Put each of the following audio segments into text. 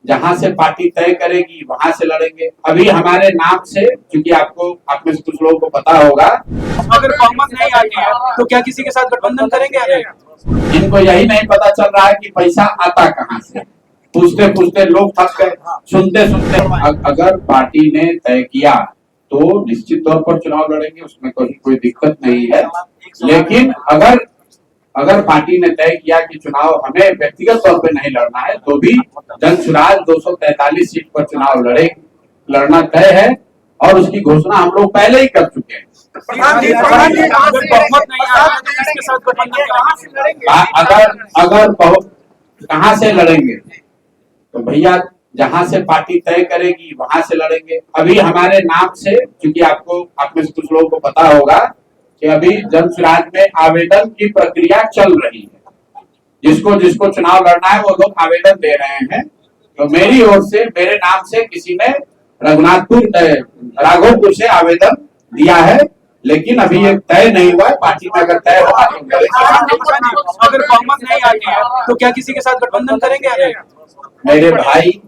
जहां से पार्टी तय करेगी वहां से लड़ेंगे। अभी हमारे नाम से, क्योंकि आपको आप में से कुछ लोगों को पता होगा, अगर बहुमत नहीं आती है तो क्या किसी के साथ गठबंधन करेंगे? इनको यही नहीं पता चल रहा है कि पैसा आता कहां से। पूछते पूछते लोग थक गए, सुनते सुनते। अगर पार्टी ने तय किया तो निश्चित तौर पर चुनाव लड़ेंगे, उसमें कोई दिक्कत नहीं है। लेकिन अगर पार्टी ने तय किया कि चुनाव हमें व्यक्तिगत तौर पे नहीं लड़ना है, तो भी जनसुराज 243 सीट पर चुनाव लड़ना तय है, और उसकी घोषणा हम लोग पहले ही कर चुके हैं। अगर बहुत कहां से लड़ेंगे तो भैया जहां से पार्टी तय करेगी वहां से लड़ेंगे। अभी हमारे नाम से, क्योंकि आप में से कुछ लोगों को पता होगा कि अभी जनसुराज में आवेदन की प्रक्रिया चल रही है। जिसको चुनाव लड़ना है वो लोग आवेदन दे रहे हैं। तो मेरी ओर से, मेरे नाम से किसी ने राघोपुर से आवेदन दिया है, लेकिन अभी ये तय नहीं हुआ है। पार्टी में अगर तय होगा तो अगर बहुमत नहीं आती है तो क्या किसी के साथ गठबंधन करेंगे? मेरे भाई,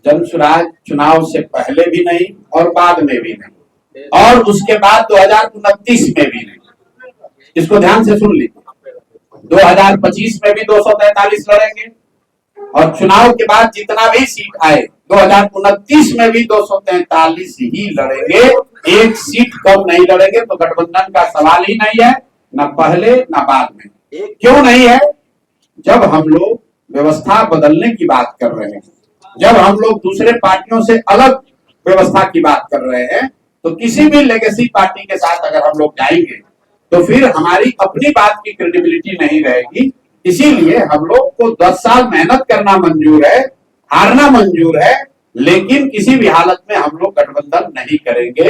जनसुराज चुनाव से पहले भी नहीं और बाद में भी नहीं, और उसके बाद 2029 में भी नहीं। इसको ध्यान से सुन लीजिए। 2025 में भी 243 लड़ेंगे, और चुनाव के बाद जितना भी सीट आए 2029 में भी 243 ही लड़ेंगे। एक सीट कम नहीं लड़ेंगे। तो गठबंधन का सवाल ही नहीं है, न पहले न बाद में। क्यों नहीं है? जब हम लोग व्यवस्था बदलने की बात कर रहे हैं, जब हम लोग दूसरे पार्टियों से अलग व्यवस्था की बात कर रहे हैं, तो किसी भी लेगेसी पार्टी के साथ अगर हम लोग जाएंगे तो फिर हमारी अपनी बात की क्रेडिबिलिटी नहीं रहेगी। इसीलिए हम लोग को 10 साल मेहनत करना मंजूर है, हारना मंजूर है, लेकिन किसी भी हालत में हम लोग गठबंधन नहीं करेंगे।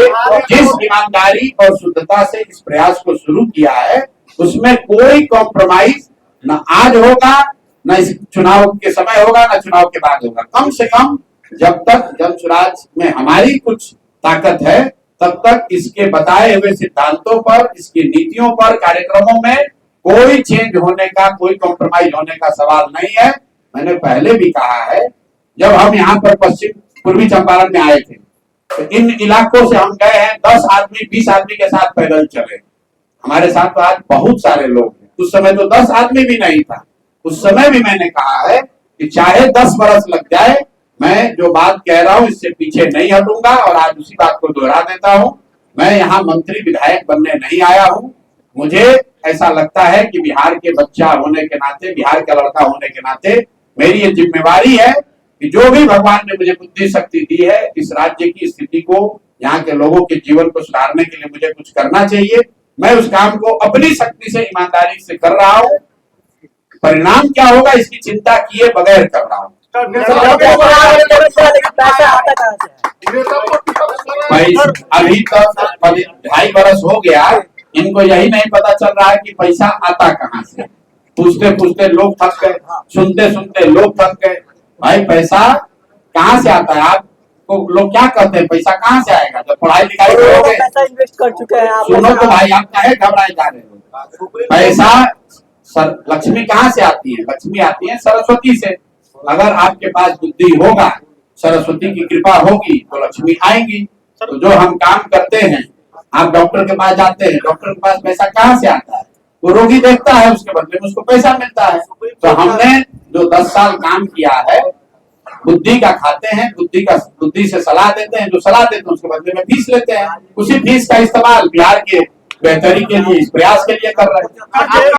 जिस ईमानदारी और शुद्धता से इस प्रयास को शुरू किया है, उसमें कोई कॉम्प्रोमाइज न आज होगा, न इस चुनाव के समय होगा, न चुनाव के बाद होगा। कम से कम जब तक जनसुराज में हमारी कुछ ताकत है, तब तक इसके बताए हुए सिद्धांतों पर, इसकी नीतियों पर, कार्यक्रमों में कोई चेंज होने का, कोई कॉम्प्रोमाइज होने का सवाल नहीं है। मैंने पहले भी कहा है, जब हम यहाँ पर पूर्वी चंपारण में आए थे, तो इन इलाकों से हम गए हैं 10 आदमी 20 आदमी के साथ पैदल चले। हमारे साथ तो आज बहुत सारे लोग हैं। उस समय तो 10 आदमी भी नहीं था। उस समय भी मैंने कहा है कि चाहे 10 बरस लग जाए, मैं जो बात कह रहा हूं इससे पीछे नहीं हटूंगा, और आज उसी बात को दोहरा देता हूं। मैं यहाँ मंत्री विधायक बनने नहीं आया हूं। मुझे ऐसा लगता है कि बिहार के बच्चा होने के नाते, बिहार का लड़का होने के नाते मेरी ये जिम्मेवारी है कि जो भी भगवान ने मुझे बुद्धि शक्ति दी है, इस राज्य की स्थिति को, यहाँ के लोगों के जीवन को सुधारने के लिए मुझे कुछ करना चाहिए। मैं उस काम को अपनी शक्ति से, ईमानदारी से कर रहा हूँ। परिणाम क्या होगा इसकी चिंता किए बगैर कर रहा हूँ। अभी तक 2.5 बरस हो गया, इनको यही नहीं पता चल रहा है कि पैसा आता कहां से। पूछते पूछते लोग थक गए, सुनते सुनते लोग थक गए। भाई पैसा कहां से आता है? आपको लोग क्या कहते हैं, पैसा कहां से आएगा? जब पढ़ाई लिखाई करोगे, पैसा इन्वेस्ट कर चुके हैं आप। सुनो तो भाई, आप काहे घबराए जा रहे हो? पैसा लक्ष्मी कहां से आती है? लक्ष्मी आती है सरस्वती से। अगर आपके पास बुद्धि होगा, सरस्वती की कृपा होगी, तो लक्ष्मी आएंगी। तो जो हम काम करते हैं, आप डॉक्टर के पास जाते हैं, डॉक्टर के पास पैसा कहां से आता है? वो रोगी देखता है, उसके बदले में उसको पैसा मिलता है। तो हमने जो 10 साल काम किया है, बुद्धि का खाते हैं, बुद्धि से सलाह देते हैं। जो सलाह देते हैं उसके बदले में फीस लेते हैं। उसी फीस का इस्तेमाल बिहार के बेहतरी के लिए, इस प्रयास के लिए कर रहे हैं।